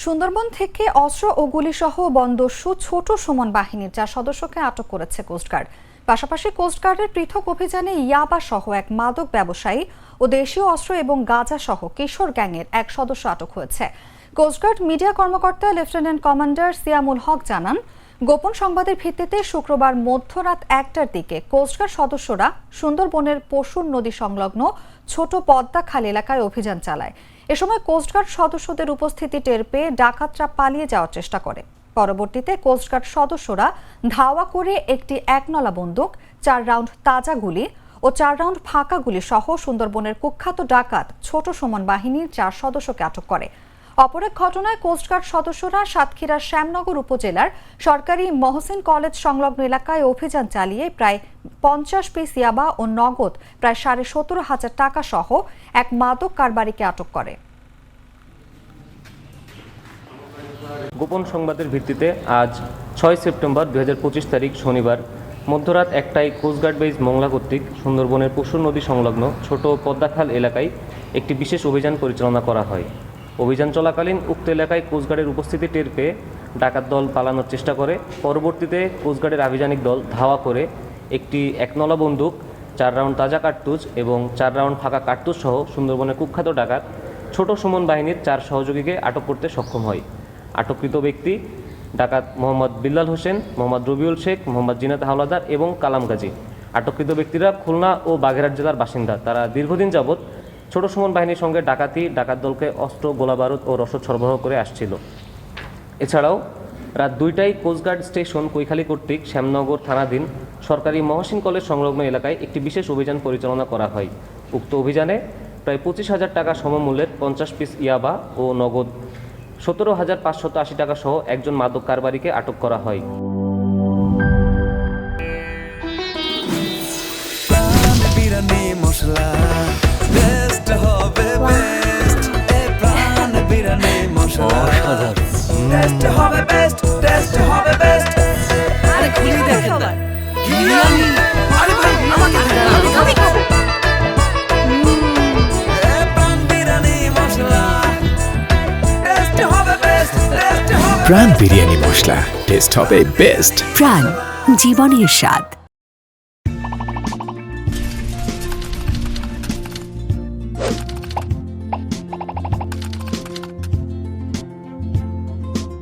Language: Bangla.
সুন্দরবন থেকে অস্ত্র ও গুলিসহ বনদস্যু ছোট সুমন বাহিনীর 4 সদস্যকে আটক করেছে কোস্টগার্ড। পাশাপাশি কোস্টগার্ডের পৃথক অভিযানে ইয়াবা সহ এক মাদক ব্যবসায়ী ও দেশীয় অস্ত্র এবং গাঁজা সহ কিশোর গ্যাংয়ের এক সদস্য আটক হয়েছে। কোস্টগার্ড মিডিয়া কর্মকর্তা লেফটেন্যান্ট কমান্ডার সিয়ামুল হক জানান, গোপন সংবাদের ভিত্তিতে শুক্রবার মধ্যরাত 1টার দিকে কোস্টগার্ড সদস্যরা সুন্দরবনের পশুর নদী সংলগ্ন ছোট পদ্মাখাল এলাকায় অভিযান চালায়। এ সময় কোস্টগার্ড সদস্যদের উপস্থিতি টের পেয়ে ডাকাতরা পালিয়ে যাওয়ার চেষ্টা করে। পরবর্তীতে কোস্টগার্ড সদস্যরা ধাওয়া করে একটি 1নলা বন্দুক, 4 রাউন্ড তাজা গুলি ও 4 রাউন্ড ফাঁকা গুলি সহ সুন্দরবনের কুখ্যাত ডাকাত ছোট সুমন বাহিনীর 4 সদস্যকে আটক করে। অপর এক ঘটনায় কোস্টগার্ড সদস্যরা সাতক্ষীরার শ্যামনগর উপজেলার সরকারি মহসিন কলেজ সংলগ্ন এলাকায় অভিযান চালিয়ে প্রায় 50 পিস ইয়াবা ও নগদ প্রায় 17,500 টাকা সহ এক মাদক কারবারিকে আটক করে। গোপন সংবাদের ভিত্তিতে আজ 6 সেপ্টেম্বর 2025 তারিখ শনিবার মধ্যরাত 1টায় কোস্টগার্ড বেজ মংলা কর্তৃক সুন্দরবনের পশুর নদী সংলগ্ন ছোট পদ্মাখাল এলাকায় একটি বিশেষ অভিযান পরিচালনা করা হয়। অভিযান চলাকালীন উক্ত এলাকায় কোস্টগার্ডের উপস্থিতি টের পেয়ে ডাকাত দল পালানোর চেষ্টা করে। পরবর্তীতে কোস্টগার্ডের আভিযানিক দল ধাওয়া করে একটি 1নলা বন্দুক, 4 রাউন্ড তাজা কার্তুজ এবং 4 রাউন্ড ফাঁকা কার্তুজ সহ সুন্দরবনের কুখ্যাত ডাকাত ছোট সুমন বাহিনীর 4 সহযোগীকে আটক করতে সক্ষম হয়। আটককৃত ব্যক্তি ডাকাত মোহাম্মদ বিল্লাল হোসেন, মোহাম্মদ রবিউল শেখ, মোহাম্মদ জিনাত হাওলাদার এবং কালাম গাজী। আটককৃত ব্যক্তিরা খুলনা ও বাগেরহাট জেলার বাসিন্দা। তারা দীর্ঘদিন যাবৎ ছোট সুমন বাহিনীর সঙ্গে ডাকাত দলকে অস্ত্র, গোলাবারুদ ও রসদ সরবরাহ করে আসছিল। এছাড়াও রাত 2টায় কোস্টগার্ড স্টেশন কৈখালী কর্তৃক শ্যামনগর থানাধীন সরকারি মহসিন কলেজ সংলগ্ন এলাকায় একটি বিশেষ অভিযান পরিচালনা করা হয়। উক্ত অভিযানে প্রায় 25,000 টাকা সমমূল্যের 50 পিস ইয়াবা ও নগদ 17,580 টাকা সহ একজন মাদক কারবারিকে আটক করা হয়। প্রাণ বিরিয়ানি মশলা, টেস্ট হবে বেস্ট। প্রাণ, জীবনের স্বাদ।